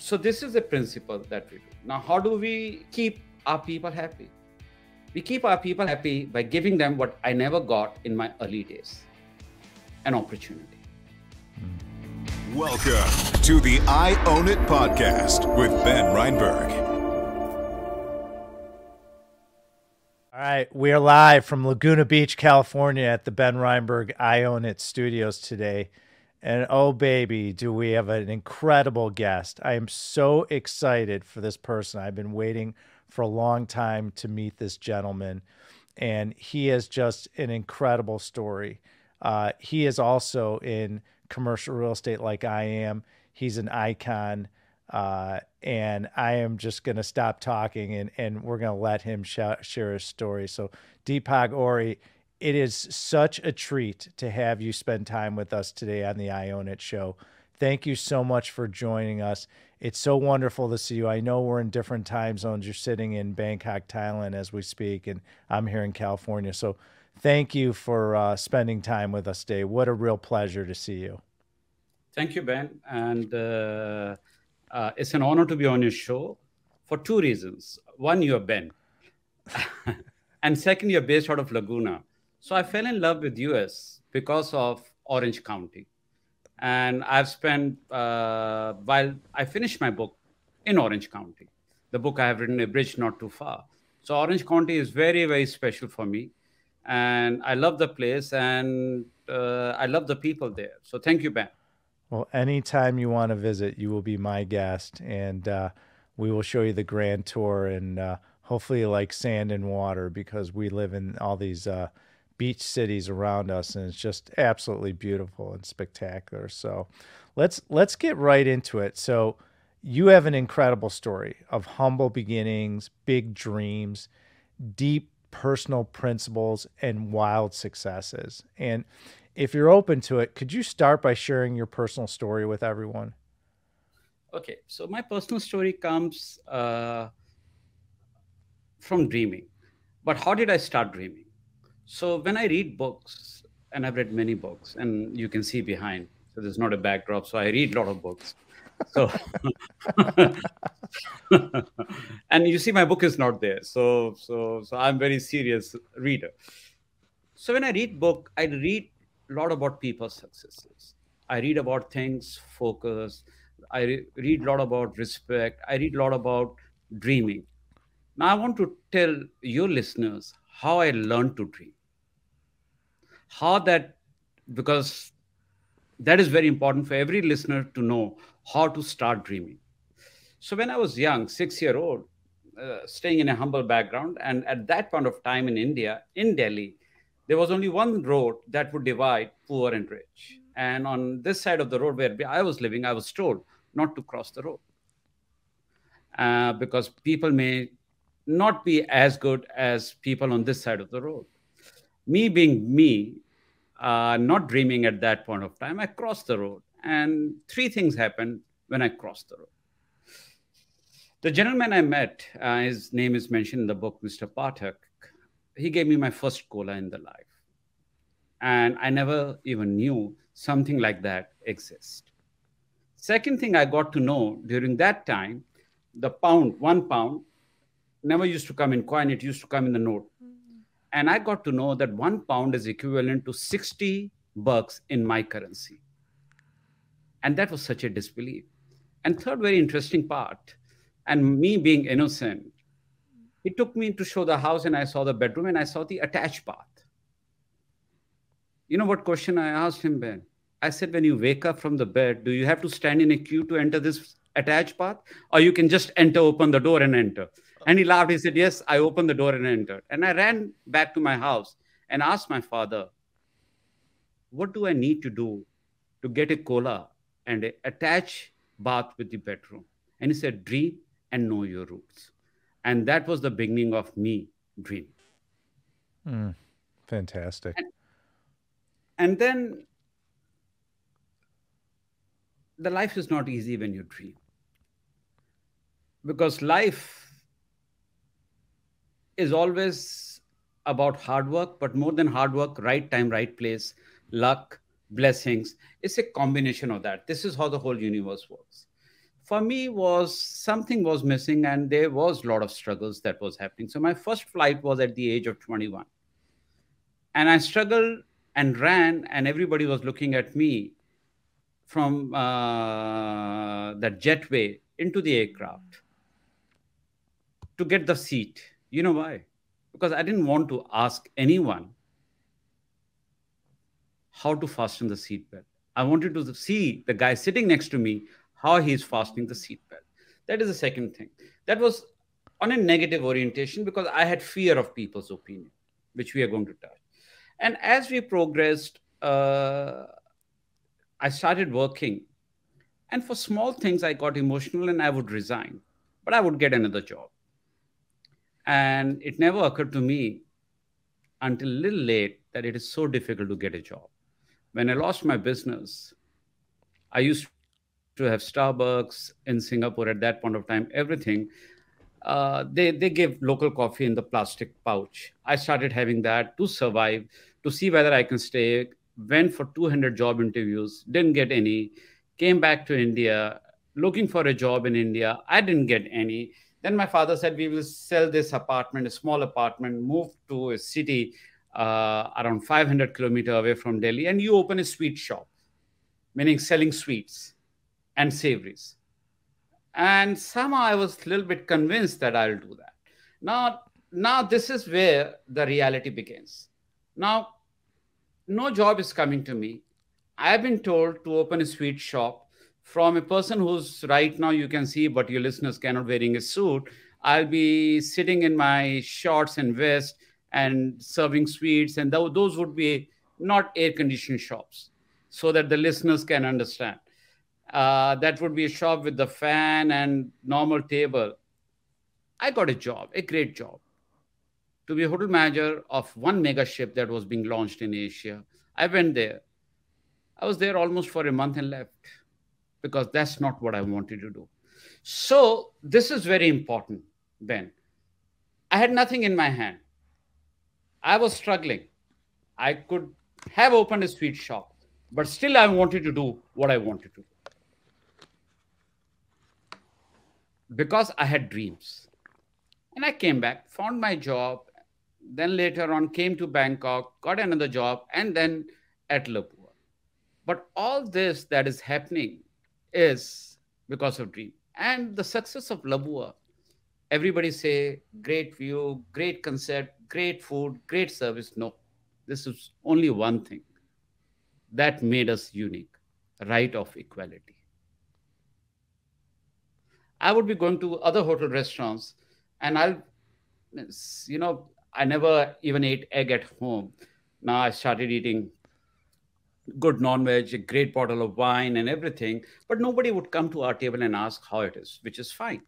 So this is the principle that we do. Now, how do we keep our people happy? We keep our people happy by giving them what I never got in my early days, an opportunity. Welcome to the I Own It podcast with Ben Reinberg. All right, we are live from Laguna Beach, California at the Ben Reinberg I Own It studios today. And oh, baby, do we have an incredible guest. I am so excited for this person. I've been waiting for a long time to meet this gentleman, and he has just an incredible story. He is also in commercial real estate like I am. He's an icon, and I am just going to stop talking, and we're going to let him share his story. So Deepak Ohri, it is such a treat to have you spend time with us today on the I Own It show. Thank you so much for joining us. It's so wonderful to see you. I know we're in different time zones. You're sitting in Bangkok, Thailand as we speak, and I'm here in California. So thank you for spending time with us today. What a real pleasure to see you. Thank you, Ben. And it's an honor to be on your show for two reasons. One, you're Ben. And second, you're based out of Laguna. So I fell in love with US because of Orange County. And I've spent, while I finished my book in Orange County, the book I have written, A Bridge Not Too Far. So Orange County is very, very special for me. And I love the place, and I love the people there. So thank you, Ben. Well, anytime you want to visit, you will be my guest. And we will show you the grand tour, and hopefully you like sand and water, because we live in all these beach cities around us, and it's just absolutely beautiful and spectacular. So let's get right into it. So you have an incredible story of humble beginnings, big dreams, deep personal principles, and wild successes. And if you're open to it, could you start by sharing your personal story with everyone? Okay, so my personal story comes from dreaming. But how did I start dreaming? So when I read books, and I've read many books, and you can see behind, so there's not a backdrop, so I read a lot of books. So, and you see my book is not there. So I'm very serious reader. So when I read book, I read a lot about people's successes. I read about things, focus. I read a lot about respect. I read a lot about dreaming. Now I want to tell your listeners how I learned to dream. Because that is very important for every listener to know how to start dreaming. So when I was young, 6-year-old, staying in a humble background, and at that point of time in India, in Delhi, there was only one road that would divide poor and rich. And on this side of the road where I was living, I was told not to cross the road because people may not be as good as people on this side of the road. Me being me, not dreaming at that point of time, I crossed the road. And 3 things happened when I crossed the road. The gentleman I met, his name is mentioned in the book, Mr. Pathak. He gave me my first cola in the life. And I never even knew something like that exists. Second thing I got to know during that time, the pound, 1 pound, never used to come in coin, it used to come in the note. And I got to know that 1 pound is equivalent to 60 bucks in my currency. And that was such a disbelief. And third very interesting part, and me being innocent, he took me to show the house, and I saw the bedroom, and I saw the attached bath. You know what question I asked him, Ben? I said, when you wake up from the bed, do you have to stand in a queue to enter this attached bath? Or you can just enter, open the door and enter? And he laughed. He said, yes, I opened the door and entered. And I ran back to my house and asked my father, what do I need to do to get a cola and an attached bath with the bedroom? And he said, dream and know your roots. And that was the beginning of me dreaming. Fantastic. And then the life is not easy when you dream. Because life is always about hard work, but more than hard work, right time, right place, luck, blessings. It's a combination of that. This is how the whole universe works. for me was something was missing, and there was a lot of struggles that was happening. So my first flight was at the age of 21, and I struggled and ran, and everybody was looking at me from that jetway into the aircraft to get the seat. You know why? Because I didn't want to ask anyone how to fasten the seatbelt. I wanted to see the guy sitting next to me, how he's fastening the seatbelt. That is the second thing. That was on a negative orientation because I had fear of people's opinion, which we are going to touch. And as we progressed, I started working. And for small things, I got emotional and I would resign, but I would get another job. And it never occurred to me until a little late that it is so difficult to get a job. When I lost my business, I used to have Starbucks in Singapore at that point of time, everything. They give local coffee in the plastic pouch. I started having that to survive, to see whether I can stay. Went for 200 job interviews, didn't get any. Came back to India, looking for a job in India. I didn't get any. Then my father said, we will sell this apartment, a small apartment, move to a city around 500 kilometers away from Delhi, and you open a sweet shop, meaning selling sweets and savories. And somehow I was a little bit convinced that I'll do that. Now this is where the reality begins. Now, no job is coming to me. I've been told to open a sweet shop from a person who's right now, you can see, but your listeners cannot, wearing a suit. I'll be sitting in my shorts and vest and serving sweets. And those would be not air-conditioned shops, so that the listeners can understand. That would be a shop with the fan and normal table. I got a job, a great job, to be a hotel manager of one mega ship that was being launched in Asia. I went there. I was there almost for a month and left because that's not what I wanted to do. So this is very important, Ben. I had nothing in my hand. I was struggling. I could have opened a sweet shop, but still I wanted to do what I wanted to do because I had dreams. And I came back, found my job, then later on came to Bangkok, got another job, and then at lebua. But all this that is happening is because of dream. And the success of lebua, everybody say, great view, great concept, great food, great service. No, this is only one thing that made us unique, right of equality. I would be going to other hotel restaurants and I never even ate egg at home. Now I started eating good non-veg, a great bottle of wine and everything, but nobody would come to our table and ask how it is, which is fine.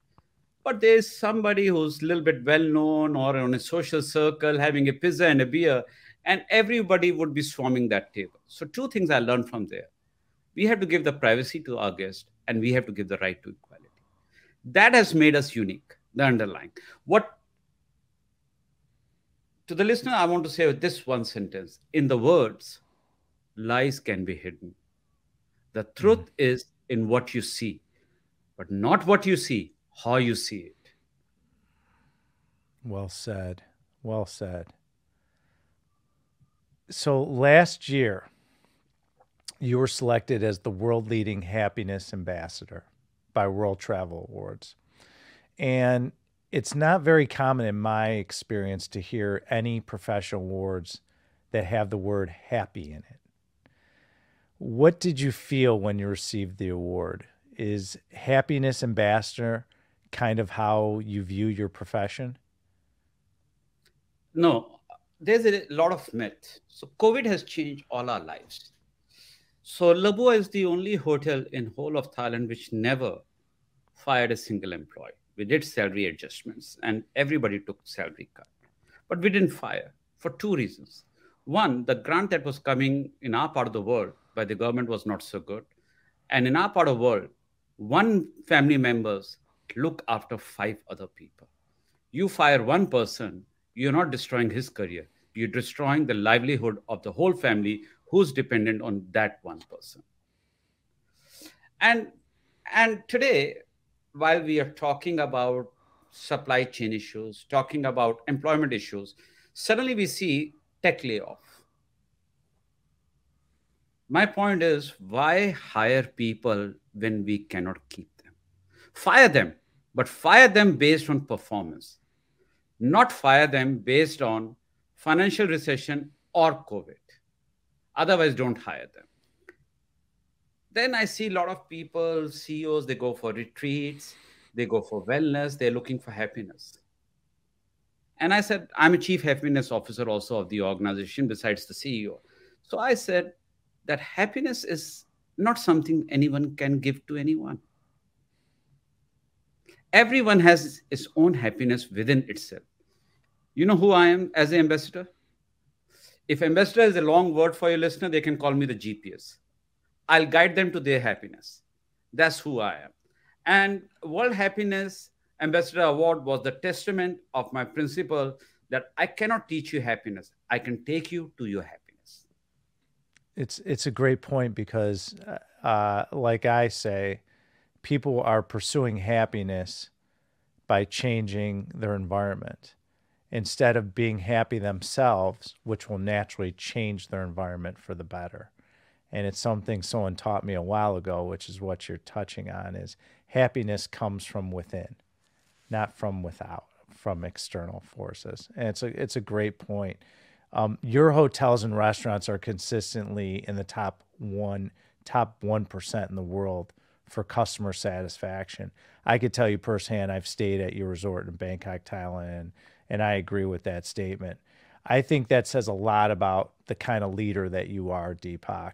But there's somebody who's a little bit well-known or on a social circle having a pizza and a beer, and everybody would be swarming that table. So two things I learned from there. We have to give the privacy to our guest, and we have to give the right to equality. That has made us unique, the underlying. What to the listener, I want to say this one sentence. In the words, lies can be hidden. The truth is in what you see, but not what you see, how you see it. Well said. Well said. So last year, you were selected as the world-leading happiness ambassador by World Travel Awards. And it's not very common in my experience to hear any professional awards that have the word happy in it. What did you feel when you received the award? Is happiness ambassador kind of how you view your profession? No, there's a lot of myth. So COVID has changed all our lives. So Lebua is the only hotel in whole of Thailand which never fired a single employee. We did salary adjustments and everybody took salary cut. But we didn't fire for two reasons. One, the grant that was coming in our part of the world by the government was not so good. And in our part of the world, one family members look after 5 other people. You fire one person, you're not destroying his career. You're destroying the livelihood of the whole family who's dependent on that one person. And today, while we are talking about supply chain issues, talking about employment issues, suddenly we see tech layoff. My point is, why hire people when we cannot keep them? Fire them, but fire them based on performance, not fire them based on financial recession or COVID. Otherwise, don't hire them. Then I see a lot of people, CEOs, they go for retreats, they go for wellness, they're looking for happiness. And I said, I'm a chief happiness officer also of the organization besides the CEO. So I said that happiness is not something anyone can give to anyone. Everyone has its own happiness within itself. You know who I am as an ambassador? If ambassador is a long word for your listener, they can call me the GPS. I'll guide them to their happiness. That's who I am. And World Happiness Ambassador Award was the testament of my principle that I cannot teach you happiness. I can take you to your happiness. It's a great point because, like I say, people are pursuing happiness by changing their environment instead of being happy themselves, which will naturally change their environment for the better. And it's something someone taught me a while ago, which is what you're touching on, is happiness comes from within, not from without, from external forces. And it's a great point. Your hotels and restaurants are consistently in the top 1% in the world for customer satisfaction. I could tell you firsthand, I've stayed at your resort in Bangkok, Thailand, and I agree with that statement. I think that says a lot about the kind of leader that you are, Deepak.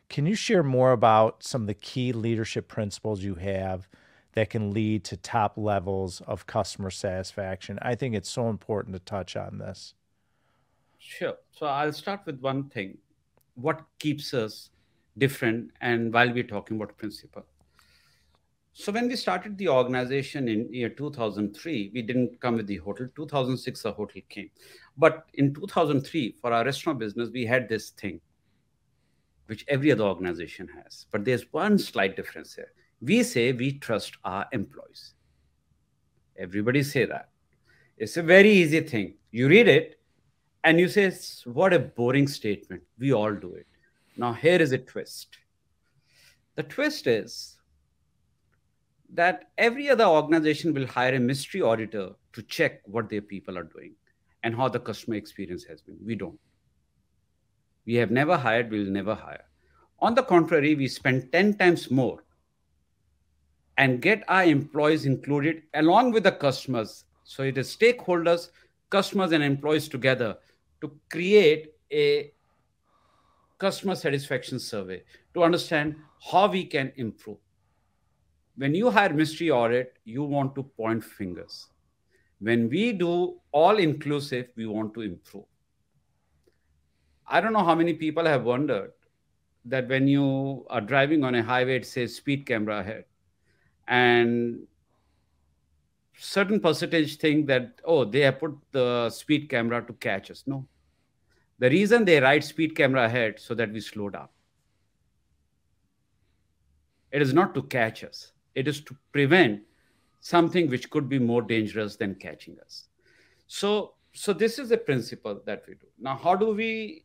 Can you share more about some of the key leadership principles you have that can lead to top levels of customer satisfaction? I think it's so important to touch on this. Sure. So I'll start with one thing. What keeps us different? And while we're talking about principle. So when we started the organization in year 2003, we didn't come with the hotel. 2006, the hotel came. But in 2003, for our restaurant business, we had this thing, which every other organization has. But there's one slight difference here. We say we trust our employees. Everybody say that. It's a very easy thing. You read it and you say, what a boring statement. We all do it. Now, here is a twist. The twist is that every other organization will hire a mystery auditor to check what their people are doing and how the customer experience has been. We don't. We have never hired, we will never hire. On the contrary, we spend 10 times more and get our employees included along with the customers. So it is stakeholders, customers, and employees together to create a customer satisfaction survey to understand how we can improve. When you hire mystery audit, you want to point fingers. When we do all inclusive, we want to improve. I don't know how many people have wondered that when you are driving on a highway, it says speed camera ahead. And certain percentage think that, oh, they have put the speed camera to catch us. No. The reason they write speed camera ahead so that we slow down. It is not to catch us. It is to prevent something which could be more dangerous than catching us. So this is the principle that we do. Now, how do we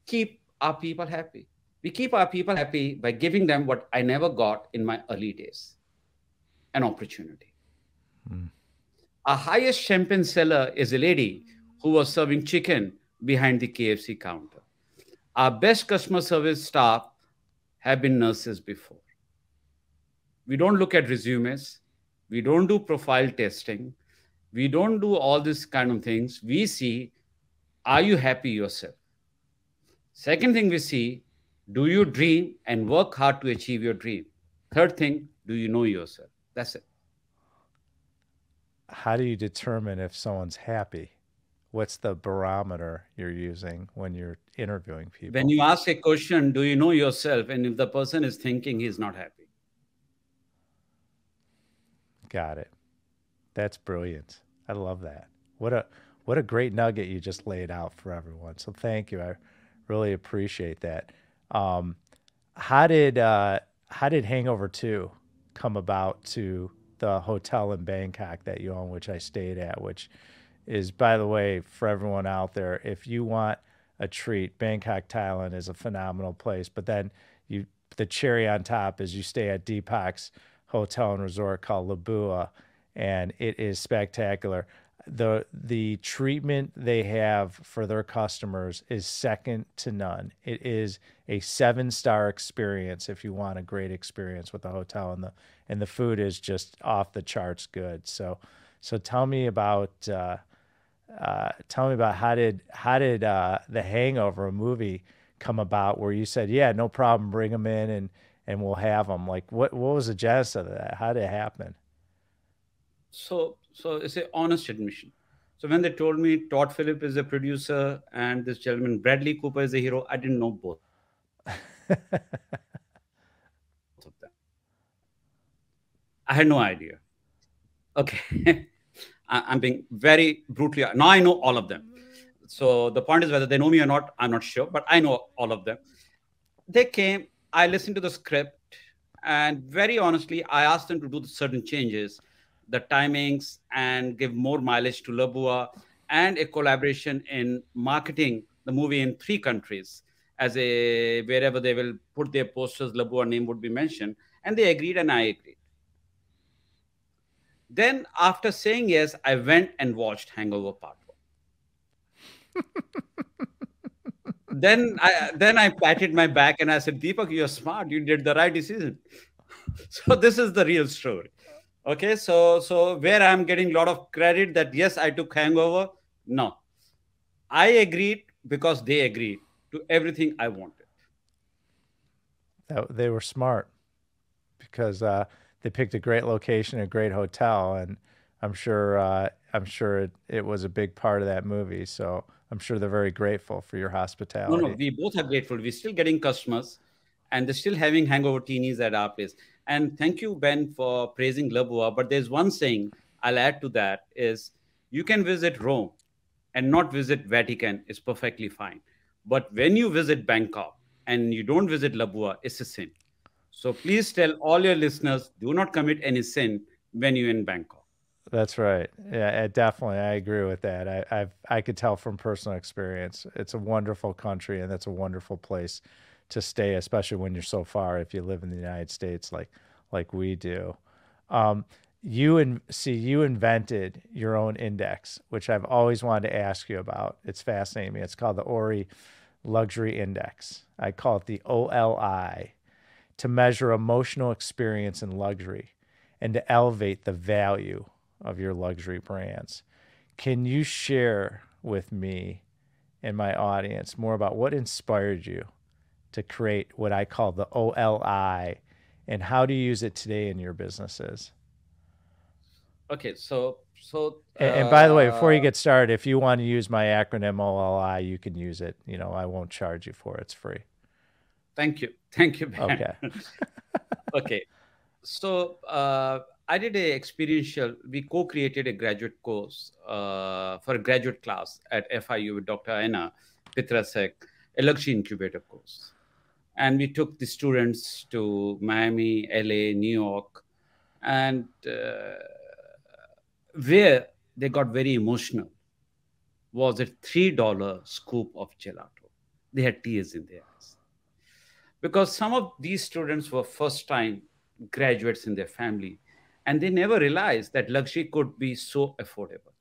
keep our people happy? We keep our people happy by giving them what I never got in my early days, an opportunity. Our highest champagne seller is a lady who was serving chicken behind the KFC counter. Our best customer service staff have been nurses before. We don't look at resumes. We don't do profile testing. We don't do all these kind of things. We see, are you happy yourself? Second thing we see, do you dream and work hard to achieve your dream? Third thing, do you know yourself? That's it. How do you determine if someone's happy? What's the barometer you're using when you're interviewing people? When you ask a question, do you know yourself? And if the person is thinking he's not happy. Got it. That's brilliant. I love that. What a great nugget you just laid out for everyone. So thank you. I really appreciate that. How did Hangover 2 come about to the hotel in Bangkok that you own, which I stayed at, which is, by the way, for everyone out there, if you want a treat, Bangkok, Thailand is a phenomenal place. But then the cherry on top is you stay at Deepak's hotel and resort called Lebua, and it is spectacular. The treatment they have for their customers is second to none. It is a 7-star experience if you want a great experience with the hotel, and the food is just off the charts good. So tell me about how did the Hangover movie come about, where you said, yeah, no problem, bring them in and we'll have them. Like, what was the genesis of that? How did it happen? So it's an honest admission. So when they told me Todd Phillip is a producer and this gentleman Bradley Cooper is a hero, I didn't know both of them. I had no idea. Okay. I'm being very brutally. Now I know all of them. So the point is, whether they know me or not, I'm not sure, but I know all of them. They came, I listened to the script, and very honestly, I asked them to do certain changes, the timings, and give more mileage to Labua, and a collaboration in marketing the movie in 3 countries, as a wherever they will put their posters, Labua name would be mentioned, and they agreed, and I agreed. Then after saying yes, I went and watched Hangover Part I. Then I patted my back and I said, Deepak, you're smart. You did the right decision. So this is the real story. Okay, so where I'm getting a lot of credit that yes, I took Hangover. No, I agreed because they agreed to everything I wanted. They were smart because they picked a great location, a great hotel, and I'm sure it was a big part of that movie. So I'm sure they're very grateful for your hospitality. No, we both are grateful. We're still getting customers, and they're still having hangover teenies at our place. And thank you, Ben, for praising Labua. But there's one saying I'll add to that is you can visit Rome and not visit Vatican is perfectly fine. But when you visit Bangkok and you don't visit Labua, it's a sin. So please tell all your listeners, do not commit any sin when you're in Bangkok. That's right. Yeah, definitely. I agree with that. I could tell from personal experience. It's a wonderful country, and it's a wonderful place to stay, especially when you're so far. If you live in the United States, like we do, you invented your own index, which I've always wanted to ask you about. It's fascinating me. It's called the Ohri Luxury Index. I call it the OLI, to measure emotional experience in luxury and to elevate the value of your luxury brands. Can you share with me and my audience more about what inspired you to create what I call the OLI, and how do you use it today in your businesses? Okay, and by the way, before you get started, if you want to use my acronym OLI, you can use it. I won't charge you for it. It's free. Thank you, Ben. Okay. Okay. So I did a experiential. We co-created a graduate course for a graduate class at FIU with Dr. Aina Pitrasek, a luxury incubator course. And we took the students to Miami, LA, New York, and where they got very emotional was a $3 scoop of gelato. They had tears in their eyes. Because some of these students were first-time graduates in their family, and they never realized that luxury could be so affordable.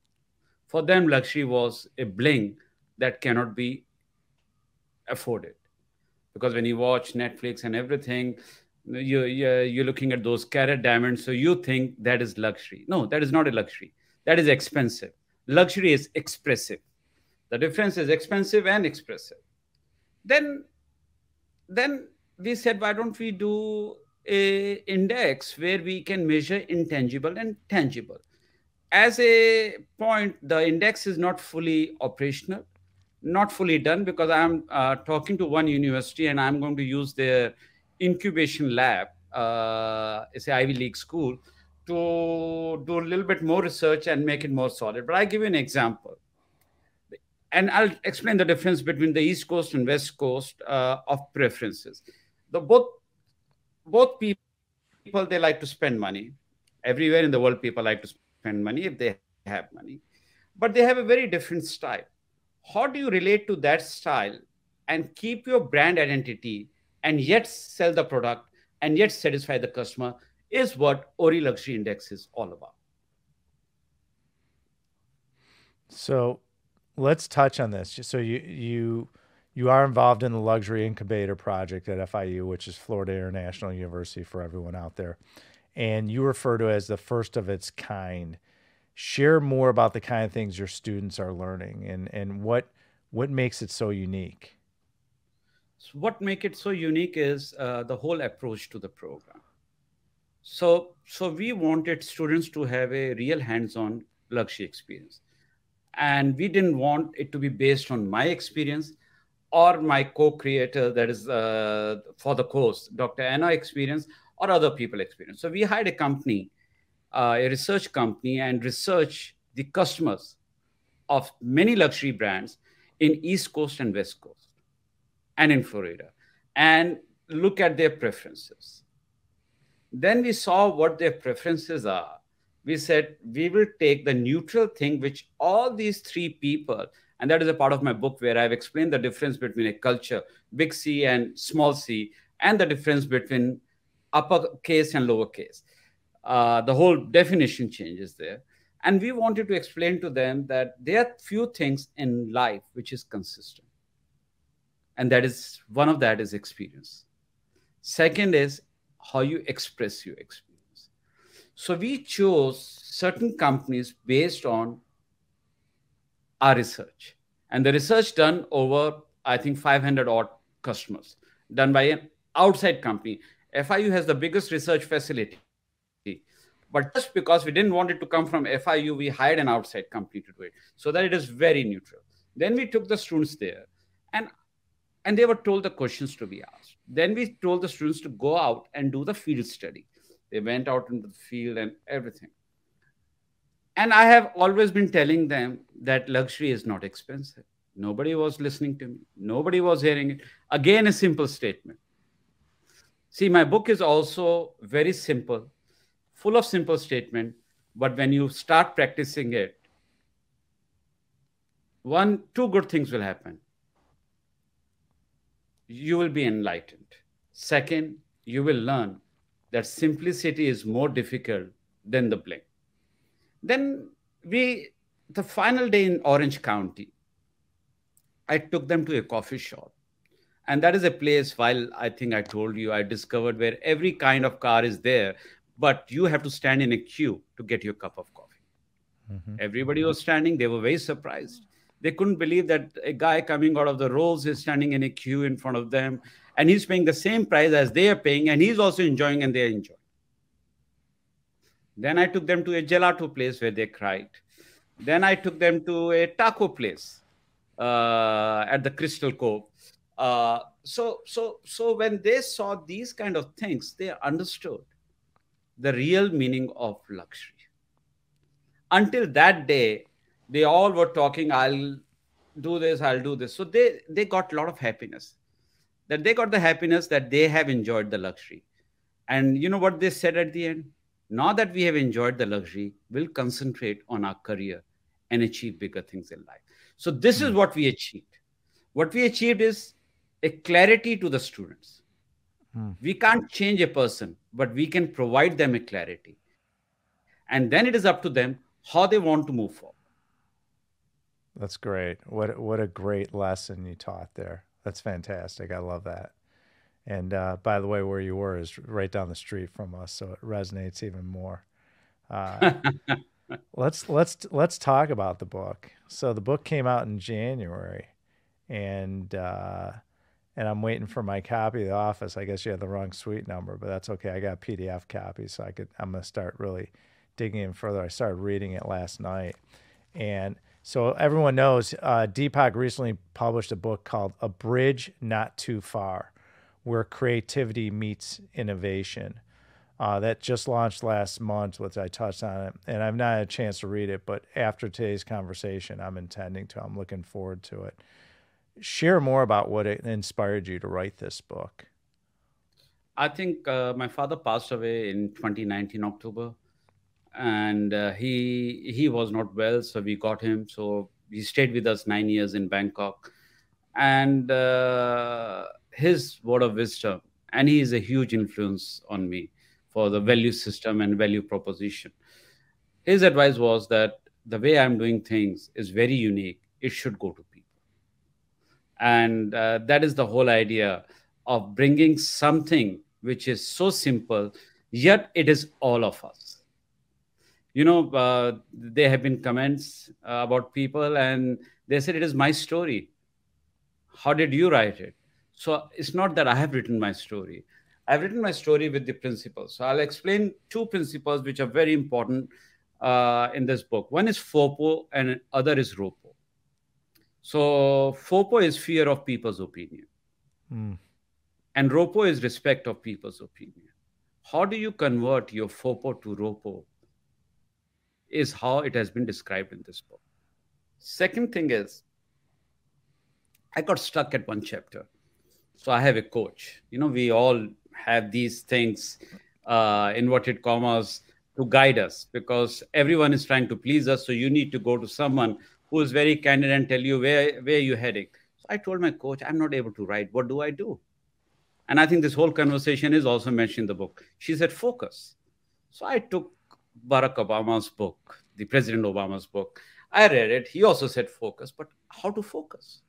For them, luxury was a bling that cannot be afforded. Because when you watch Netflix and everything, you're looking at those carat diamonds, so you think that is luxury. No, that is not a luxury. That is expensive. Luxury is expressive. The difference is expensive and expressive. Then we said, why don't we do a index where we can measure intangible and tangible? As a point, the index is not fully operational, not fully done, because I'm talking to one university and I'm going to use their incubation lab, it's an Ivy League school, to do a little bit more research and make it more solid. But I give you an example. And I'll explain the difference between the East Coast and West Coast of preferences. Both people people, they like to spend money. Everywhere in the world, people like to spend money if they have money. But they have a very different style. How do you relate to that style and keep your brand identity and yet sell the product and yet satisfy the customer is what Ori Luxury Index is all about. So let's touch on this. So you are involved in the Luxury Incubator Project at FIU, which is Florida International University for everyone out there, and you refer to it as the first of its kind. Share more about the kind of things your students are learning and what makes it so unique. So what make it so unique is the whole approach to the program. So we wanted students to have a real hands-on luxury experience. And we didn't want it to be based on my experience or my co-creator, that is for the course, Dr. Anna experience or other people experience. So we hired a company, a research company, and research the customers of many luxury brands in East Coast and West Coast and in Florida, and look at their preferences. Then we saw what their preferences are. We said we will take the neutral thing which all these three people, and that is a part of my book where I've explained the difference between a culture, big C and small c, and the difference between uppercase and lowercase. The whole definition changes there. And we wanted to explain to them that there are few things in life which is consistent. And that is one of that is experience. Second is how you express your experience. So we chose certain companies based on our research. And the research done over, I think, 500 odd customers, done by an outside company. FIU has the biggest research facility. But just because we didn't want it to come from FIU, we hired an outside company to do it so that it is very neutral. Then we took the students there and and they were told the questions to be asked. Then we told the students to go out and do the field study. They went out into the field and everything. And I have always been telling them that luxury is not expensive. Nobody was listening to me. Nobody was hearing it. Again, a simple statement. See, my book is also very simple, full of simple statement. But when you start practicing it, two good things will happen. You will be enlightened. Second, you will learn that simplicity is more difficult than the bling. Then the final day in Orange County, I took them to a coffee shop. And that is a place, while I think I told you, I discovered where every kind of car is there, but you have to stand in a queue to get your cup of coffee. Mm-hmm. Everybody was standing. They were very surprised. They couldn't believe that a guy coming out of the Rolls is standing in a queue in front of them, and he's paying the same price as they are paying, and he's also enjoying, and they're enjoying. Then I took them to a gelato place where they cried. Then I took them to a taco place at the Crystal Cove. So when they saw these kind of things, they understood the real meaning of luxury. Until that day, they all were talking, I'll do this, I'll do this. So they got a lot of happiness. That they got the happiness that they have enjoyed the luxury. And you know what they said at the end? Now that we have enjoyed the luxury, we'll concentrate on our career and achieve bigger things in life. So this is what we achieved. What we achieved is a clarity to the students. We can't change a person, but we can provide them a clarity. And then it is up to them how they want to move forward. That's great. What a great lesson you taught there. That's fantastic. I love that. And by the way, where you were is right down the street from us, so it resonates even more. Let's talk about the book. So the book came out in January, and I'm waiting for my copy of The Office. I guess you had the wrong suite number, but that's okay. I got a PDF copy, so I'm gonna start really digging in further. I started reading it last night, and so everyone knows Deepak recently published a book called A Bridge Not Too Far, where creativity meets innovation. That just launched last month, which I touched on it, and I've not had a chance to read it, but after today's conversation, I'm intending to. I'm looking forward to it. Share more about what it inspired you to write this book. I think my father passed away in 2019 October, and he was not well, so we got him. So he stayed with us 9 years in Bangkok, and his word of wisdom, and he is a huge influence on me for the Mm, value system and value proposition. His advice was that the way I'm doing things is very unique. It should go to people, and that is the whole idea of bringing something which is so simple, yet it is all of us. There have been comments about people, and they said, it is my story. How did you write it? So it's not that I have written my story. I've written my story with the principles. So I'll explain two principles which are very important in this book. One is FOPO and other is ROPO. So FOPO is fear of people's opinion, mm, and ROPO is respect of people's opinion. How do you convert your FOPO to ROPO is how it has been described in this book. Second thing is, I got stuck at one chapter. So I have a coach. We all have these things, inverted commas, to guide us, because everyone is trying to please us. So you need to go to someone who is very candid and tell you where you're heading. So I told my coach, I'm not able to write. What do I do? And I think this whole conversation is also mentioned in the book. She said, focus. So I took Barack Obama's book, the President Obama's book. I read it. He also said focus, but how to focus?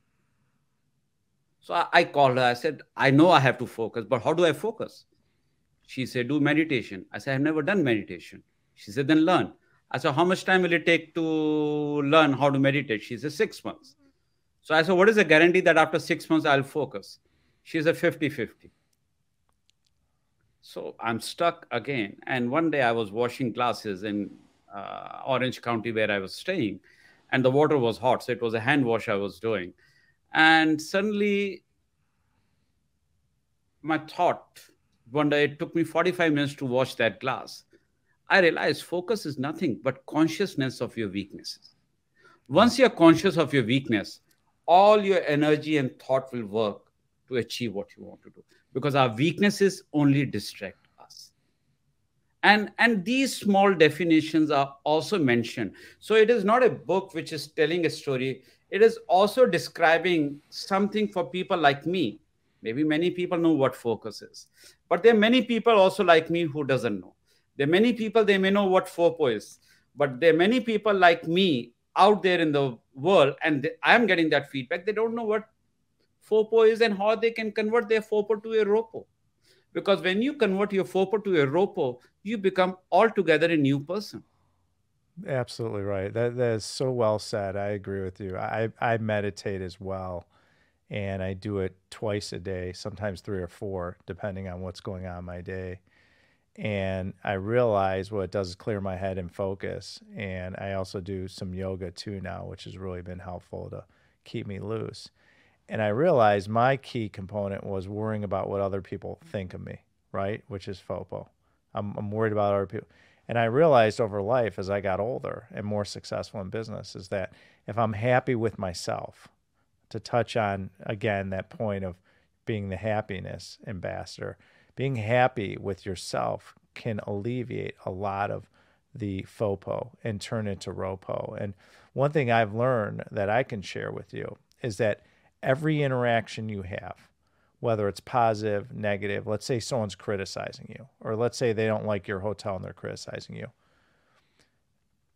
So I called her. I said, I know I have to focus, but how do I focus? She said, do meditation. I said, I've never done meditation. She said, then learn. I said, how much time will it take to learn how to meditate? She said, 6 months. So I said, what is the guarantee that after 6 months I'll focus? She said, 50-50. So I'm stuck again. And one day I was washing glasses in Orange County where I was staying, and the water was hot. So it was a hand wash I was doing. And suddenly my thought, one day it took me 45 minutes to wash that glass. I realized focus is nothing but consciousness of your weaknesses. mm. Once you're conscious of your weakness, all your energy and thought will work to achieve what you want to do, because our weaknesses only distract us. And these small definitions are also mentioned. So it is not a book which is telling a story. It is also describing something for people like me. Maybe many people know what focus is, but there are many people also like me who doesn't know. There are many people, they may know what FOPO is, but there are many people like me out there in the world, and I'm getting that feedback. They don't know what FOPO is and how they can convert their FOPO to a ROPO. Because when you convert your FOPO to a ROPO, you become altogether a new person. Absolutely right. That is so well said. I agree with you. I meditate as well, and I do it twice a day, sometimes three or four, depending on what's going on my day. And I realize what it does is clear my head and focus. And I also do some yoga too now, which has really been helpful to keep me loose. And I realized my key component was worrying about what other people think of me, right? Which is FOPO. I'm worried about other people. And I realized over life as I got older and more successful in business is that if I'm happy with myself, to touch on again that point of being the happiness ambassador, being happy with yourself can alleviate a lot of the FOPO and turn into ROPO. And one thing I've learned that I can share with you is that every interaction you have, whether it's positive, negative, let's say someone's criticizing you, or let's say they don't like your hotel and they're criticizing you,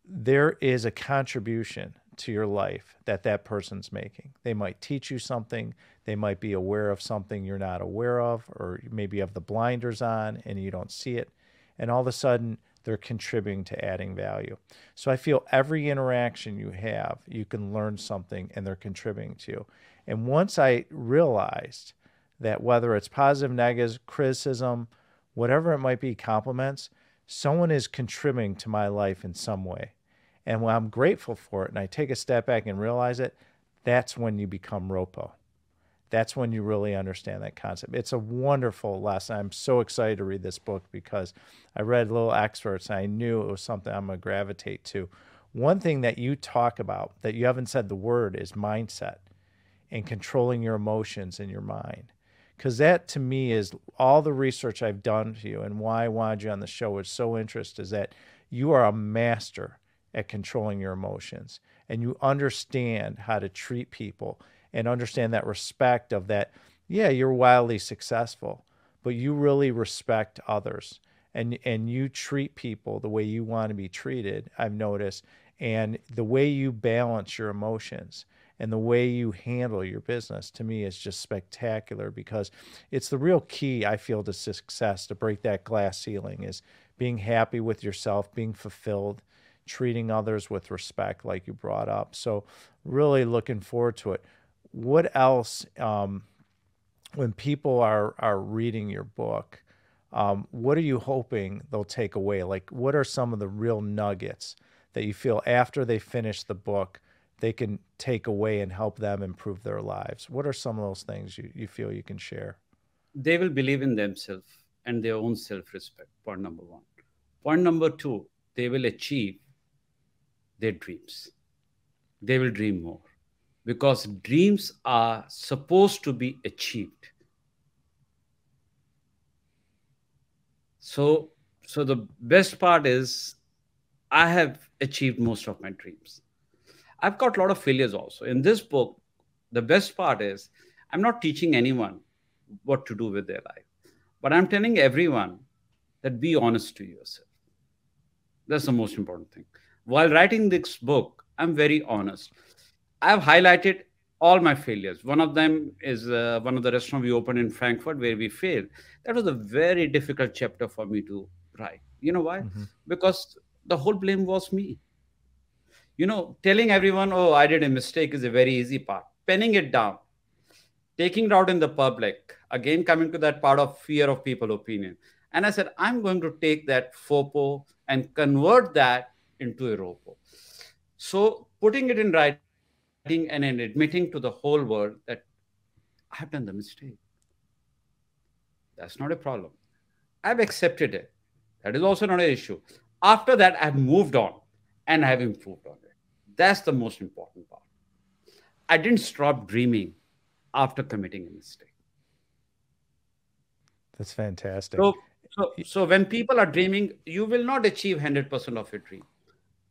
there is a contribution to your life that that person's making. They might teach you something. They might be aware of something you're not aware of, or maybe you have the blinders on and you don't see it. And all of a sudden, they're contributing to adding value. So I feel every interaction you have, you can learn something and they're contributing to you. And once I realized that whether it's positive, negative, criticism, whatever it might be, compliments, someone is contributing to my life in some way. And when I'm grateful for it and I take a step back and realize it, that's when you become ROPO. That's when you really understand that concept. It's a wonderful lesson. I'm so excited to read this book because I read little excerpts and I knew it was something I'm going to gravitate to. One thing that you talk about that you haven't said the word is mindset and controlling your emotions in your mind. because that to me is all the research I've done to you, and why I wanted you on the show was so interesting, is that you are a master at controlling your emotions, and you understand how to treat people and understand that respect of that. Yeah, you're wildly successful, but you really respect others, and you treat people the way you want to be treated, I've noticed, and the way you balance your emotions and the way you handle your business to me is just spectacular, because it's the real key, I feel, to success, to break that glass ceiling, is being happy with yourself, being fulfilled, treating others with respect, like you brought up. So really looking forward to it. What else, when people are reading your book, what are you hoping they'll take away? Like, what are some of the real nuggets that you feel after they finish the book they can take away and help them improve their lives? What are some of those things you feel you can share? They will believe in themselves and their own self-respect. Point number one. Point number two, they will achieve their dreams. They will dream more, because dreams are supposed to be achieved. So, so the best part is I have achieved most of my dreams. I've got a lot of failures also. In this book, the best part is I'm not teaching anyone what to do with their life, but I'm telling everyone that be honest to yourself. That's the most important thing. While writing this book, I'm very honest. I've highlighted all my failures. One of them is one of the restaurants we opened in Frankfurt where we failed. That was a very difficult chapter for me to write. You know why? Mm-hmm. Because the whole blame was me. Telling everyone, oh, I did a mistake is a very easy part. Penning it down, taking it out in the public, again, coming to that part of fear of people opinion. And I said, I'm going to take that FOPO and convert that into a ROPO. So putting it in writing and in admitting to the whole world that I have done the mistake. That's not a problem. I've accepted it. That is also not an issue. After that, I've moved on and I've improved on it. That's the most important part. I didn't stop dreaming after committing a mistake. That's fantastic. So when people are dreaming, you will not achieve 100% of your dream.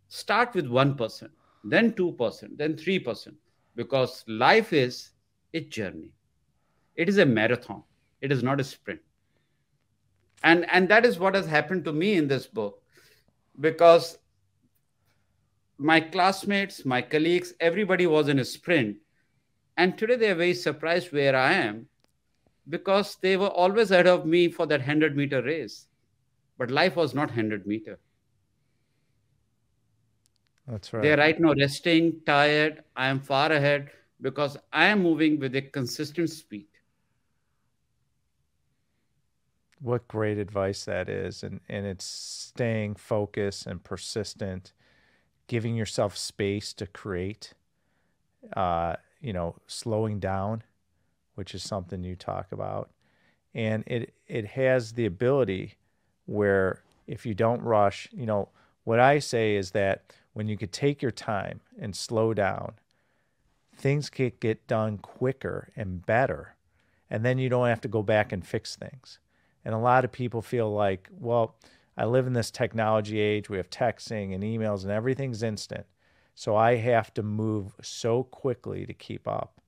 Start with 1%, then 2%, then 3%, because life is a journey. It is a marathon. It is not a sprint. And that is what has happened to me in this book, because my classmates, my colleagues, everybody was in a sprint. And today they are very surprised where I am, because they were always ahead of me for that 100-meter race. But life was not 100-meter. That's right. They are right now resting, tired. I am far ahead because I am moving with a consistent speed. What great advice that is. And it's staying focused and persistent, giving yourself space to create, slowing down, which is something you talk about. And it has the ability where if you don't rush, what I say is that when you could take your time and slow down, things can get done quicker and better. And then you don't have to go back and fix things. And a lot of people feel like, well, I live in this technology age. We have texting and emails and everything's instant. So I have to move so quickly to keep up.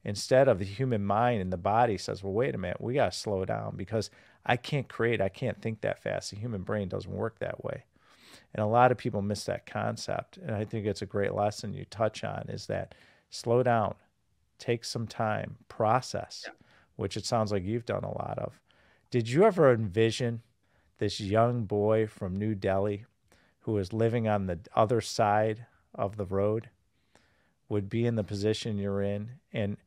Instead of the human mind and the body says, well, wait a minute, we got to slow down, because I can't think that fast. The human brain doesn't work that way. And a lot of people miss that concept. And I think it's a great lesson you touch on, is that slow down, take some time, process, which it sounds like you've done a lot of. Did you ever envision this young boy from New Delhi who was living on the other side of the road would be in the position you're in? And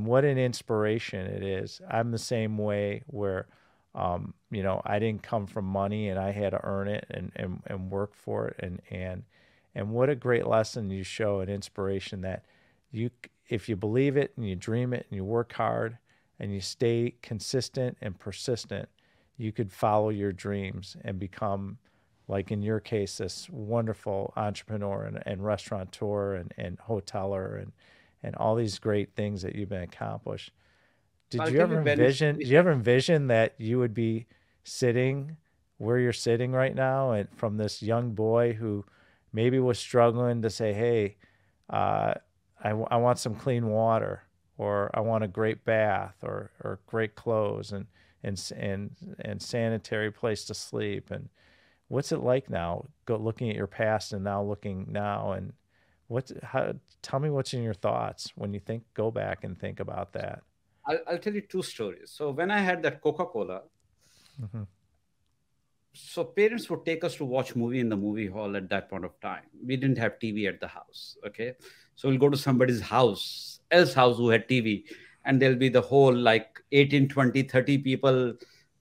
what an inspiration it is. I'm the same way, where I didn't come from money and I had to earn it and work for it. And what a great lesson you show, an inspiration that if you believe it and you dream it and you work hard and you stay consistent and persistent, you could follow your dreams and become, like in your case, this wonderful entrepreneur and restaurateur and hoteler and all these great things that you've been accomplished. Did I'll you tell you ever when it envision? really Did you ever started. envision that you would be sitting where you're sitting right now, and from this young boy who maybe was struggling to say, "Hey, uh, I want some clean water, or I want a great bath, or great clothes, and sanitary place to sleep." And what's it like now? Go looking at your past and now looking now, and tell me what's in your thoughts when you go back and think about that. I'll tell you two stories. So when I had that Coca-Cola, Hmm. so parents would take us to watch movie in the movie hall at that point of time. We didn't have TV at the house. Okay. So we'll go to somebody's else house who had TV, and there'll be the whole like 18, 20, 30 people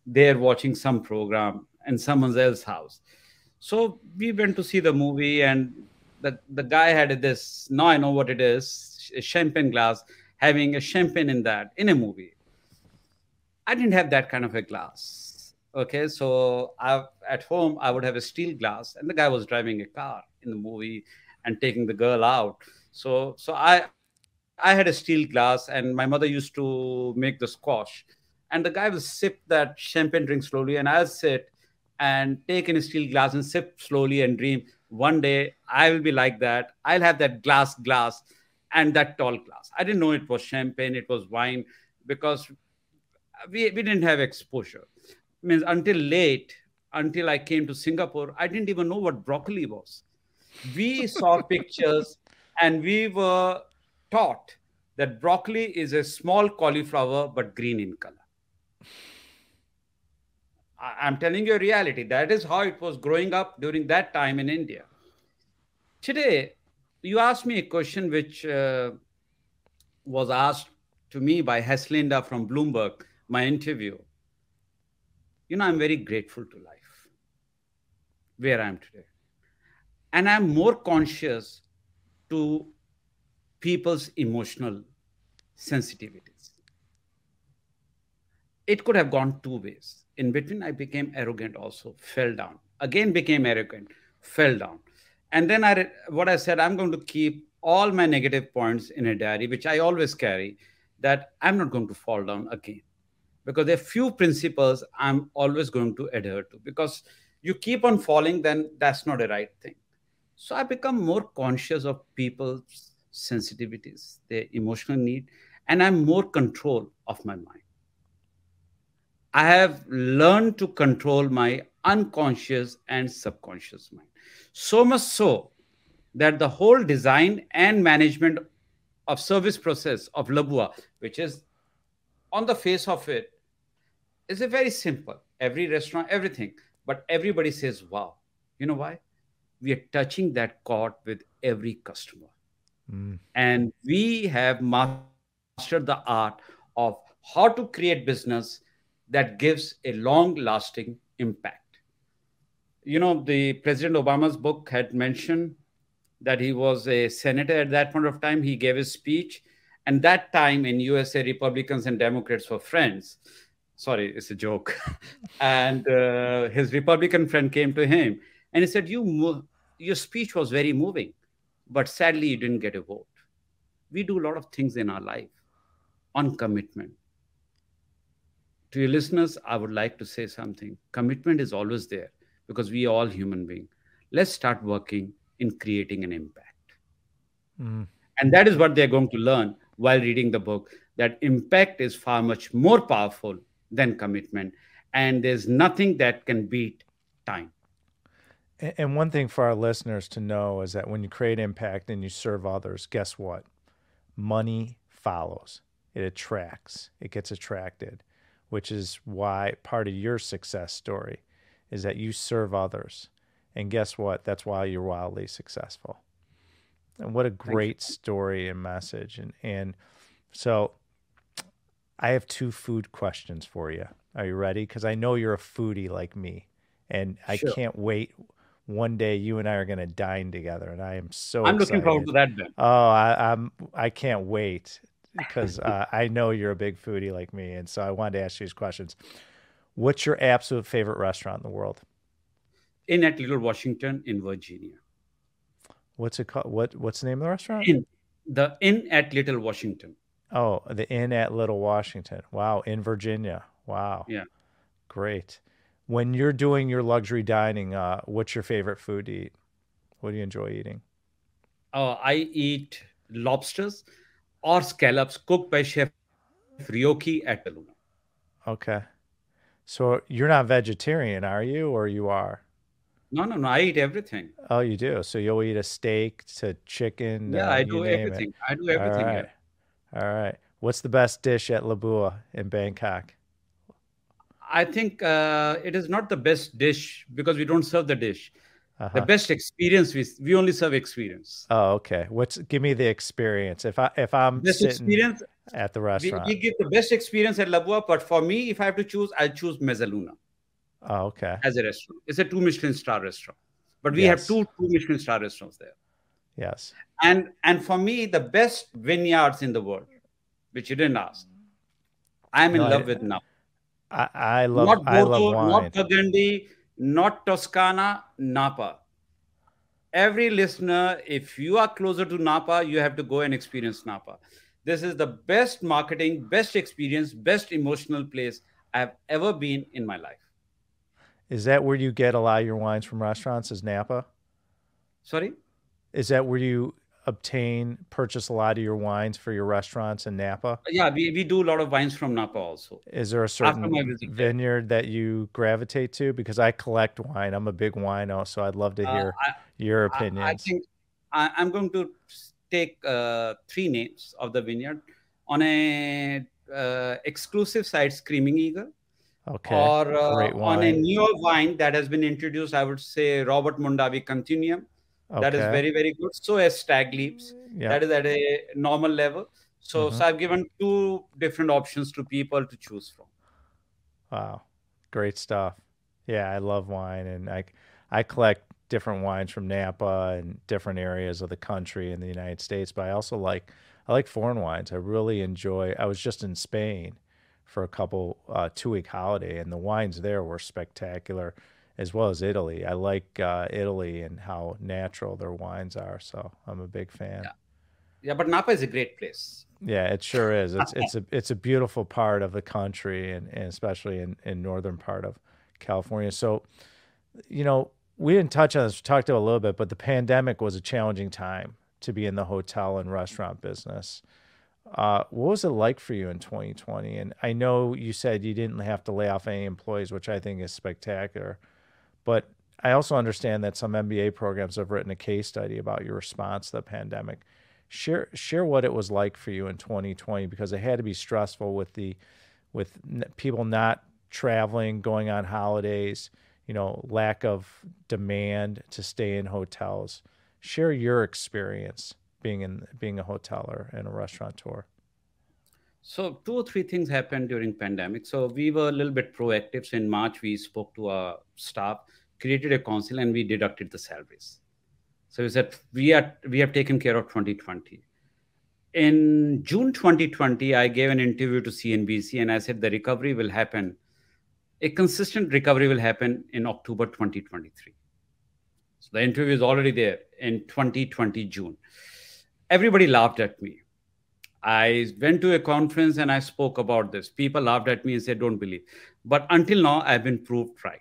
there watching some program in someone else's house. So we went to see the movie, and the guy had this, now I know what it is, a champagne glass, having a champagne in that in a movie. I didn't have that kind of a glass. Okay, so at home I would have a steel glass, and the guy was driving a car in the movie and taking the girl out. So I had a steel glass, and my mother used to make the squash, and the guy will sip that champagne drink slowly, and I'll sit and take in a steel glass and sip slowly and dream. One day I will be like that. I'll have that glass and that tall glass. I didn't know it was champagne, it was wine, because we didn't have exposure. Means until late, until I came to Singapore, I didn't even know what broccoli was. We saw pictures, and we were taught that broccoli is a small cauliflower but green in color. I'm telling you a reality. That is how it was growing up during that time in India. Today, you asked me a question which was asked to me by Heslinda from Bloomberg, my interview. I'm very grateful to life where I am today. And I'm more conscious to people's emotional sensitivities. It could have gone two ways. In between, I became arrogant also, fell down. Again, became arrogant, fell down. And then what I said, I'm going to keep all my negative points in a diary, which I always carry, that I'm not going to fall down again. Because there are few principles I'm always going to adhere to. Because you keep on falling, then that's not a right thing. So I become more conscious of people's sensitivities, their emotional need, and I'm more control of my mind. I have learned to control my unconscious and subconscious mind. So much so that the whole design and management of service process of lebua, which is on the face of it, is a very simple. Every restaurant, everything, but everybody says, "Wow!" You know why? We are touching that chord with every customer. Mm. And we have mastered the art of how to create business that gives a long lasting impact. The President Obama's book had mentioned that he was a senator at that point of time. He gave a speech, and that time in USA, Republicans and Democrats were friends. Sorry, it's a joke. And his Republican friend came to him and he said, your speech was very moving, but sadly, you didn't get a vote. We do a lot of things in our life on commitment. To your listeners, I would like to say something. Commitment is always there because we are all human beings. Let's start working in creating an impact. Mm. And that is what they're going to learn while reading the book, that impact is far much more powerful than commitment. And there's nothing that can beat time. And one thing for our listeners to know is that when you create impact and you serve others, guess what? Money follows. It attracts. It gets attracted, which is why part of your success story is that you serve others. And guess what? That's why you're wildly successful. And what a great story and message. And so I have two food questions for you. Are you ready? Because I know you're a foodie like me. And I Sure. can't wait. One day you and I are going to dine together, and I am so I'm excited. looking forward to that, Ben. Oh, I can't wait because I know you're a big foodie like me, and so I wanted to ask you these questions. What's your absolute favorite restaurant in the world? Inn at Little Washington in Virginia. What's it called? What's the name of the restaurant? The Inn at Little Washington. Oh, the Inn at Little Washington. Wow, in Virginia. Wow, Yeah. great. When you're doing your luxury dining, what's your favorite food to eat? What do you enjoy eating? I eat lobsters or scallops cooked by Chef Ryoki at Mezzaluna. Okay. So you're not vegetarian, are you, or you are? No, no, no. I eat everything. Oh, you do. So you'll eat a steak to chicken, Yeah, I you do name it. everything. I do All everything right. here. All right. What's the best dish at lebua in Bangkok? I think it is not the best dish because we don't serve the dish. The Uh-huh. best experience, we only serve experience. Oh, okay. Give me the experience. If I'm Best sitting experience, at the we restaurant. give the best experience at Labua, but for me, if I have to choose, I'll choose Mezzaluna Oh, okay. as a restaurant. It's a two Michelin star restaurant, but we have Yes. two Michelin star restaurants there. Yes. And for me, the best vineyards in the world, which you didn't ask, I'm No, in love with Napa. I Not I love Bordeaux, not wine. Burgundy, not Toscana, Napa. Every listener, if you are closer to Napa, you have to go and experience Napa. This is the best marketing, best experience, best emotional place I've ever been in my life. Is that where you get a lot of your wines from restaurants? Is Napa? Sorry? Is that where you purchase a lot of your wines for your restaurants in Napa? Yeah, we do a lot of wines from Napa also. Is there a After my certain visit there. vineyard that you gravitate to? Because I collect wine. I'm a big wino, so I'd love to Uh, hear I, your I opinions. think I'm going to take three names of the vineyard on a exclusive site, Screaming Eagle, Okay. or Great on a wine. newer wine that has been introduced, I would say Robert Mondavi Continuum. That is Okay. very, very good. So as Stag Leaps, Yep. that is at a normal level. So, Hmm. so I've given two different options to people to choose from. Wow. Great stuff. Yeah, I love wine, and I collect different wines from Napa and different areas of the country in the United States, but I like foreign wines. I really enjoy. I was just in Spain for a couple 2 week holiday, and the wines there were spectacular, as well as Italy. I like Italy and how natural their wines are, so I'm a big fan. Yeah. Yeah, but Napa is a great place. Yeah, it sure is. It's a beautiful part of the country, and especially in northern part of California. So, we didn't touch on this, we talked about it a little bit, but the pandemic was a challenging time to be in the hotel and restaurant business. What was it like for you in 2020? And I know you said you didn't have to lay off any employees, which I think is spectacular. But I also understand that some MBA programs have written a case study about your response to the pandemic. Share what it was like for you in 2020, because it had to be stressful with people not traveling, going on holidays, lack of demand to stay in hotels. Share your experience being a hoteler and a restaurateur. So two or three things happened during pandemic. So we were a little bit proactive. So in March, we spoke to our staff, created a council, and we deducted the salaries. So we said we have taken care of 2020. In June 2020, I gave an interview to CNBC and I said the recovery will happen. A consistent recovery will happen in October 2023. So the interview is already there in 2020 June. Everybody laughed at me. I went to a conference and I spoke about this. People laughed at me and said, "Don't believe." But until now, I've been proved right.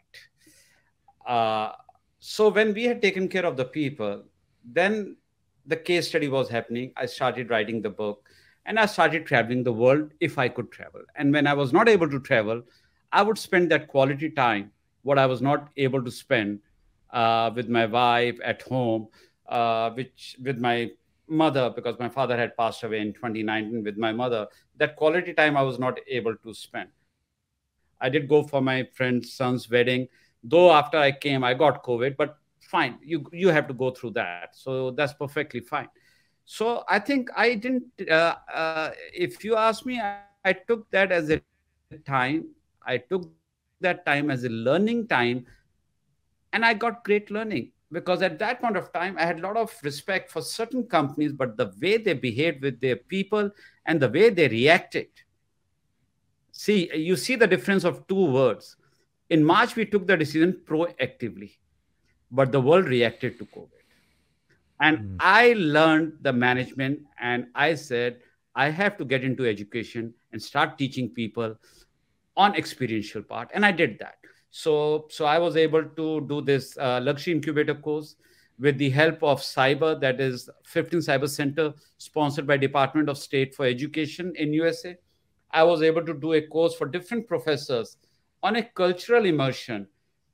Uh, so when we had taken care of the people, then the case study was happening. I started writing the book and I started traveling the world if I could travel. And when I was not able to travel, I would spend that quality time, what I was not able to spend with my wife at home, which with my mother, because my father had passed away in 2019 with my mother. That quality time I was not able to spend. I did go for my friend's son's wedding, though after I came, I got COVID, but fine, you have to go through that. So that's perfectly fine. So I think I didn't. If you ask me, I took that as a time. I took that time as a learning time, and I got great learning because at that point of time, I had a lot of respect for certain companies, but the way they behaved with their people and the way they reacted. See, you see the difference of two words. In March, we took the decision proactively, but the world reacted to COVID. And Mm. I learned the management and I said, I have to get into education and start teaching people on experiential part, and I did that. So I was able to do this luxury incubator course with the help of cyber, that is 15 cyber center sponsored by Department of State for Education in USA. I was able to do a course for different professors on a cultural immersion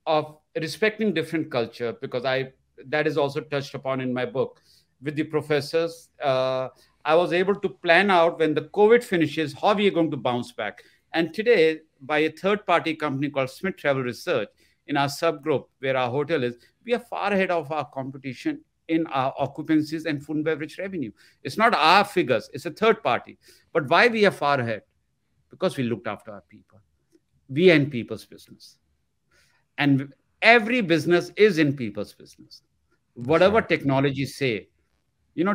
of respecting different culture, because I that is also touched upon in my book with the professors. I was able to plan out when the COVID finishes how we are going to bounce back. And today, by a third party company called Smith Travel Research, in our subgroup where our hotel is, we are far ahead of our competition in our occupancies and food and beverage revenue. It's not our figures, it's a third party. But why we are far ahead? Because we looked after our people. We are in people's business. And every business is in people's business. Whatever right. technology say,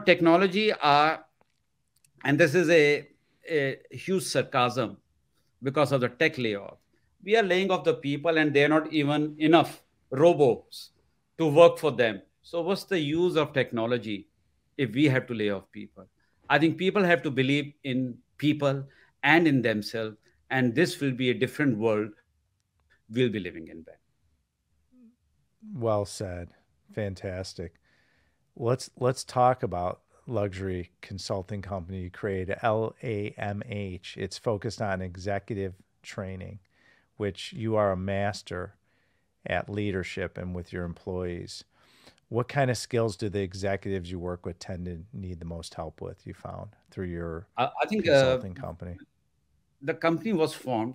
technology are, and this is a huge sarcasm because of the tech layoff. We are laying off the people, and they're not even enough robots to work for them. So, what's the use of technology if we have to lay off people? I think people have to believe in people and in themselves, and this will be a different world we'll be living in, Ben. Well said. Fantastic. Let's talk about luxury consulting company you created, LAMH. It's focused on executive training, which you are a master at leadership and with your employees. What kind of skills do the executives you work with tend to need the most help with, you found, through your I think consulting company? the company was formed,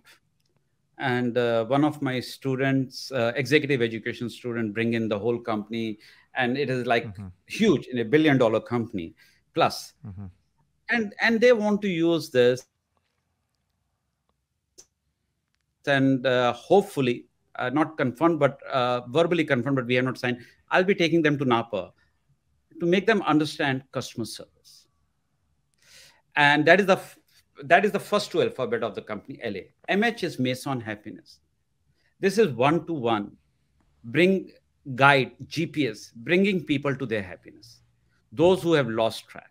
and one of my students, executive education student, bring in the whole company, and it is like Mm-hmm. huge in $1 billion company plus. Mm-hmm. And they want to use this, and hopefully not confirmed, but verbally confirmed, but we have not signed. I'll be taking them to Napa to make them understand customer service. And that is the first two alphabet of the company. LA MH is Maison Happiness. This is one to one, bring guide GPS, bringing people to their happiness, those who have lost track,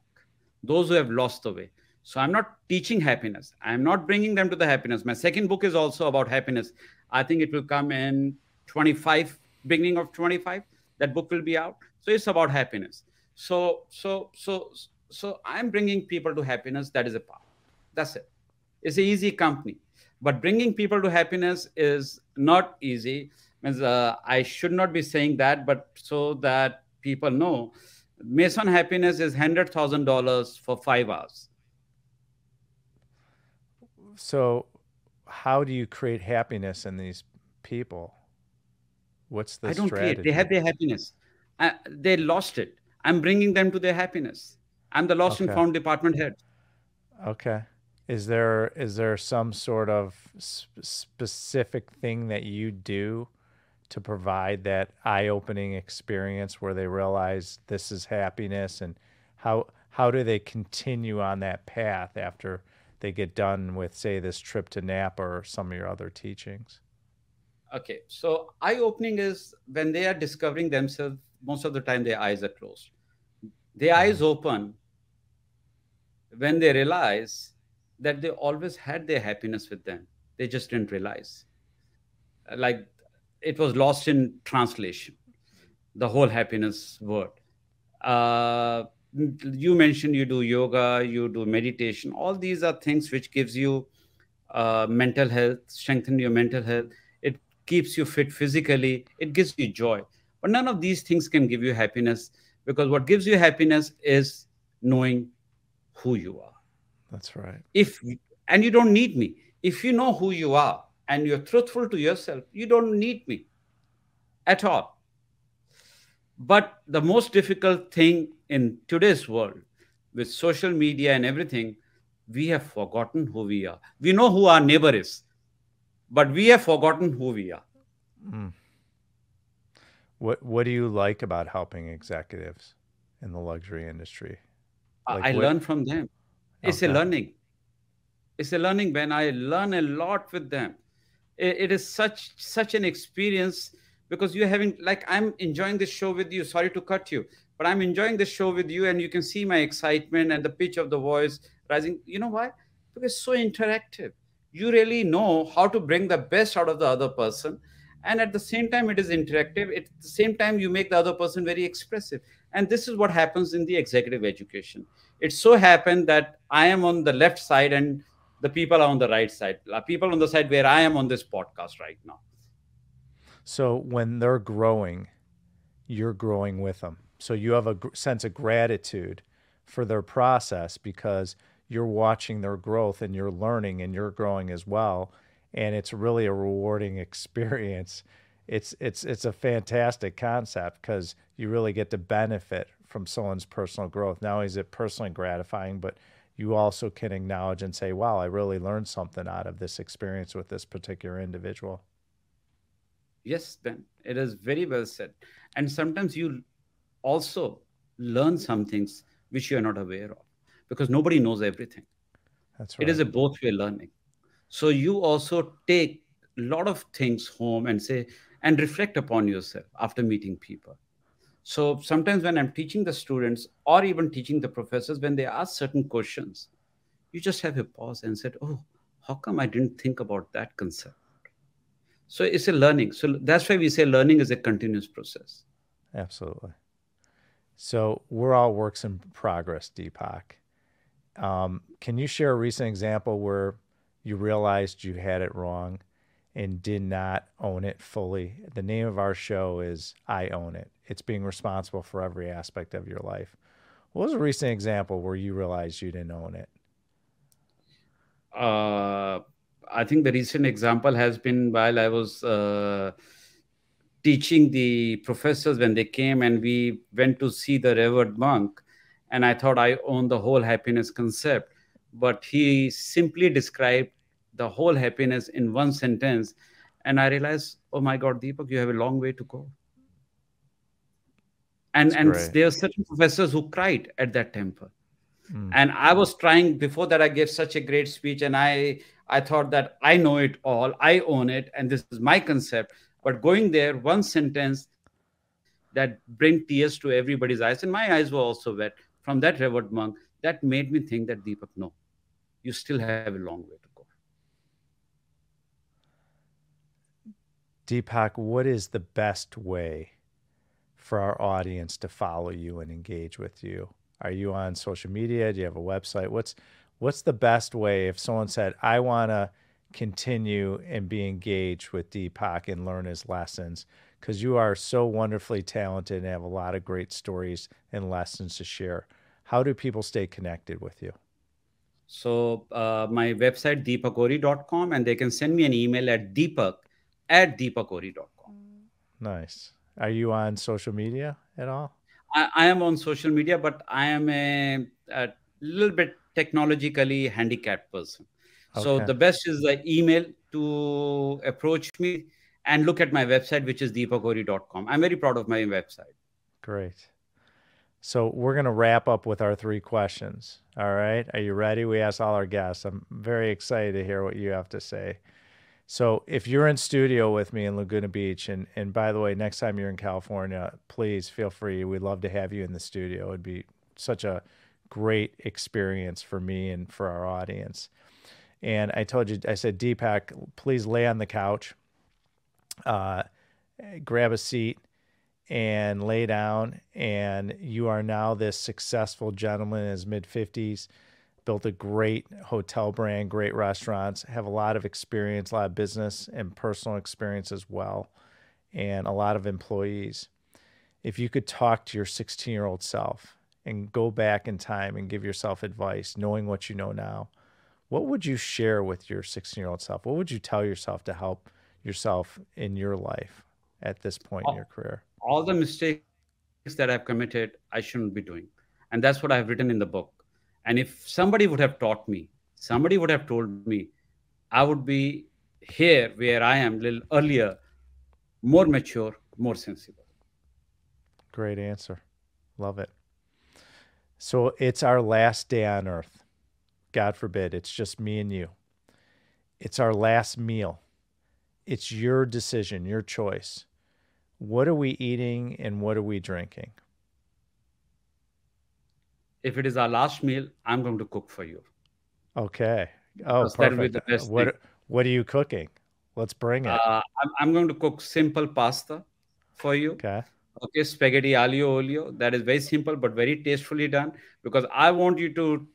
those who have lost the way. So I'm not teaching happiness, I'm not bringing them to the happiness. My second book is also about happiness. I think it will come in 25, beginning of 25, that book will be out. So it's about happiness. So I'm bringing people to happiness. That is a part. That's it. It's an easy company, but bringing people to happiness is not easy. Means I should not be saying that, but so that people know, Mason Happiness is $100,000 for 5 hours. So, how do you create happiness in these people? What's the I don't create. They have strategy? their happiness. They lost it. I'm bringing them to their happiness. I'm the lost and Okay. found department head. Okay. Is there some sort of specific thing that you do to provide that eye-opening experience where they realize this is happiness, and how do they continue on that path after they get done with, say, this trip to Napa or some of your other teachings? Okay, so eye opening is when they are discovering themselves. Most of the time, their eyes are closed. Their Mm-hmm. eyes open when they realize that they always had their happiness with them. They just didn't realize. Like it was lost in translation, the whole happiness word. Uh, you mentioned you do yoga, you do meditation. All these are things which gives you mental health, strengthen your mental health. It keeps you fit physically. It gives you joy. But none of these things can give you happiness, because what gives you happiness is knowing who you are. That's right. If And you don't need me. If you know who you are and you're truthful to yourself, you don't need me at all. But the most difficult thing in today's world, with social media and everything, we have forgotten who we are. We know who our neighbor is, but we have forgotten who we are. Mm. What do you like about helping executives in the luxury industry? Like I what? learn from them. It's a Okay. learning. It's a learning, Ben. I learn a lot with them. It is such an experience because you're having, like, I'm enjoying this show with you. Sorry to cut you, but I'm enjoying this show with you, and you can see my excitement and the pitch of the voice rising. You know why? Because it's so interactive. You really know how to bring the best out of the other person, and at the same time it is interactive. At the same time you make the other person very expressive, and this is what happens in the executive education. It so happened that I am on the left side and the people are on the right side, people on the side where I am on this podcast right now. So when they're growing, you're growing with them. So you have a sense of gratitude for their process because you're watching their growth and you're learning and you're growing as well. And it's really a rewarding experience. It's a fantastic concept because you really get to benefit from someone's personal growth. Not only is it personally gratifying, but you also can acknowledge and say, wow, I really learned something out of this experience with this particular individual. Yes, Ben, it is very well said. And sometimes you also learn some things which you are not aware of, because nobody knows everything. That's It is right. a both way learning. So you also take a lot of things home and say, and reflect upon yourself after meeting people. So sometimes when I'm teaching the students or even teaching the professors, when they ask certain questions, you just have a pause and said, oh, how come I didn't think about that concept? So it's a learning. So that's why we say learning is a continuous process. Absolutely. So we're all works in progress, Deepak. Can you share a recent example where you realized you had it wrong and did not own it fully? The name of our show is I Own It. It's being responsible for every aspect of your life. What was a recent example where you realized you didn't own it? Uh, I think the recent example has been while I was teaching the professors when they came and we went to see the revered monk. And I thought I owned the whole happiness concept. But he simply described the whole happiness in one sentence. And I realized, oh my God, Deepak, you have a long way to go. It's And great. there are certain professors who cried at that temple. Mm. And I was trying, before that I gave such a great speech, and I thought that I know it all, I own it, and this is my concept. But going there, one sentence that bring tears to everybody's eyes, and my eyes were also wet, from that revered monk, that made me think that, Deepak, no, you still have a long way to go. Deepak, what is the best way for our audience to follow you and engage with you? Are you on social media? Do you have a website? What's the best way if someone said, I want to continue and be engaged with Deepak and learn his lessons? Because you are so wonderfully talented and have a lot of great stories and lessons to share. How do people stay connected with you? So my website, deepakohri.com, and they can send me an email at deepak@deepakohri.com. Nice. Are you on social media at all? I am on social media, but I am a little bit technologically handicapped person. So Okay, the best is the email to approach me, and look at my website, which is deepakohri.com. I'm very proud of my website. great. So we're going to wrap up with our 3 questions. All right. Are you ready? We ask all our guests. I'm very excited to hear what you have to say. So if you're in studio with me in Laguna Beach, and by the way, next time you're in California, please feel free. We'd love to have you in the studio. It'd be such a great experience for me and for our audience. And I told you, I said, Deepak, please lay on the couch, uh, grab a seat, and lay down. And you are now this successful gentleman in his mid 50s, built a great hotel brand, great restaurants, have a lot of experience, a lot of business and personal experience as well, and a lot of employees. If you could talk to your 16-year-old self and go back in time and give yourself advice, knowing what you know now, what would you share with your 16-year-old self? What would you tell yourself to help yourself in your life at this point in your All, career? all the mistakes that I've committed, I shouldn't be doing. And that's what I've written in the book. And if somebody would have taught me, somebody would have told me, I would be here where I am a little earlier, more mature, more sensible. Great answer. Love it. So it's our last day on earth. God forbid, it's just me and you. It's our last meal. It's your decision, your choice. What are we eating and what are we drinking? If it is our last meal, I'm going to cook for you. Okay. Oh, Because that will be perfect. the best thing. What are you cooking? Let's bring it. I'm going to cook simple pasta for you. Okay. Okay, spaghetti aglio olio. That is very simple but very tastefully done, because I want you to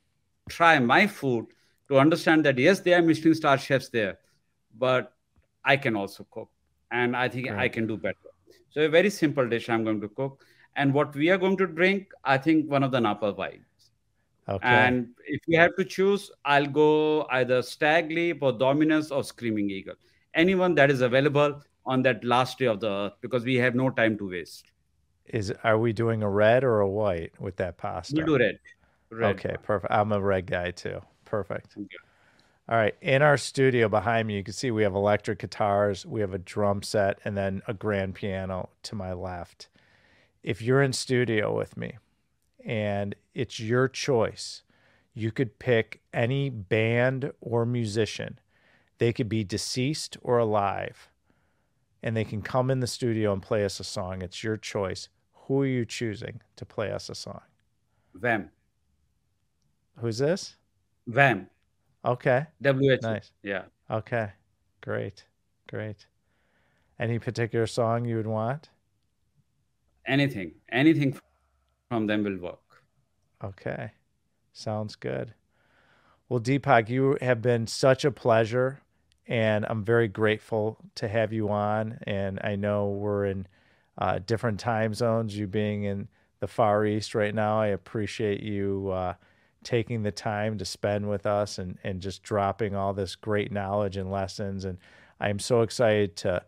try my food to understand that yes, there are Michelin star chefs there, but I can also cook, and I think I Great. can do better. So a very simple dish I'm going to cook, and what we are going to drink, I think one of the Napa wines. Okay. And if you have to choose, I'll go either Stag Leap or Dominus or Screaming Eagle. Anyone that is available on that last day of the earth, because we have no time to waste. Are we doing a red or a white with that pasta? We'll do red. Red. Okay, perfect. I'm a red guy too. Perfect. Okay. All right. In our studio behind me, you can see we have electric guitars, we have a drum set, and then a grand piano to my left. If you're in studio with me and it's your choice, you could pick any band or musician. They could be deceased or alive, and they can come in the studio and play us a song. It's your choice. Who are you choosing to play us a song? Wham. Who's this? Wham. Okay. WH. Nice. Yeah. Okay. Great. Great. Any particular song you would want? Anything from them will work. Okay. Sounds good. Well, Deepak, you have been such a pleasure, and I'm very grateful to have you on. And I know we're in different time zones, you being in the Far East right now. I appreciate you taking the time to spend with us and just dropping all this great knowledge and lessons. And I'm so excited to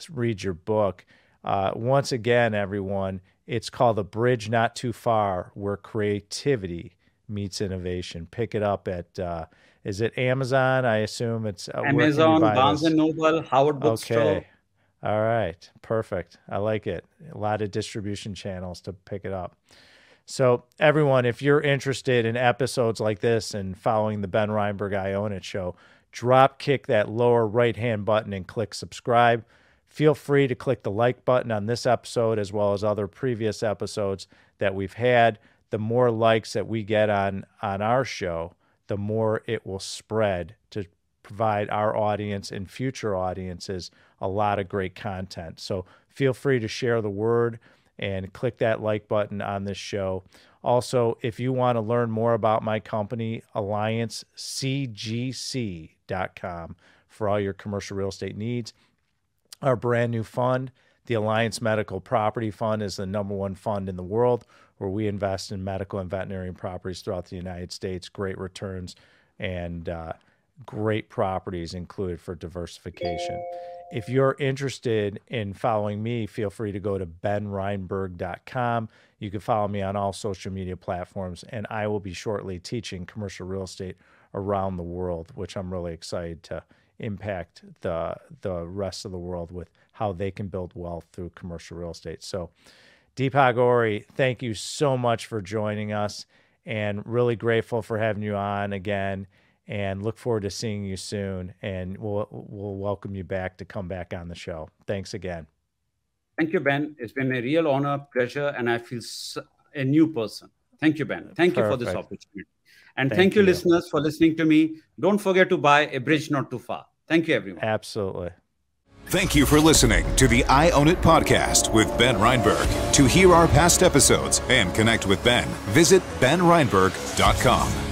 read your book. Once again, everyone, it's called A Bridge Not Too Far, Where Creativity Meets Innovation. Pick it up at, is it Amazon? I assume it's Amazon, Barnes & Noble, Howard Bookstore. Okay. All right. Perfect. I like it. A lot of distribution channels to pick it up. So everyone, if you're interested in episodes like this and following the Ben Reinberg I Own It show, drop kick that lower right-hand button and click subscribe. Feel free to click the like button on this episode as well as other previous episodes that we've had. The more likes that we get on our show, the more it will spread to provide our audience and future audiences a lot of great content. So feel free to share the word and click that like button on this show. Also, if you want to learn more about my company, AllianceCGC.com, for all your commercial real estate needs. Our brand new fund, the Alliance Medical Property Fund, is the #1 fund in the world where we invest in medical and veterinary properties throughout the United States. Great returns and great properties included for diversification. If you're interested in following me, feel free to go to benreinberg.com. You can follow me on all social media platforms, and I will be shortly teaching commercial real estate around the world, which I'm really excited to impact the rest of the world with how they can build wealth through commercial real estate. So Deepak Ohri, thank you so much for joining us, and really grateful for having you on again, and look forward to seeing you soon, and we'll welcome you back to come back on the show. Thanks again. Thank you, Ben. It's been a real honor, pleasure, and I feel a new person. Thank you, Ben. Thank you for this opportunity. And thank you, listeners, for listening to me. Don't forget to buy A Bridge Not Too Far. Thank you, everyone. Absolutely. Thank you for listening to the I Own It podcast with Ben Reinberg. To hear our past episodes and connect with Ben, visit benreinberg.com.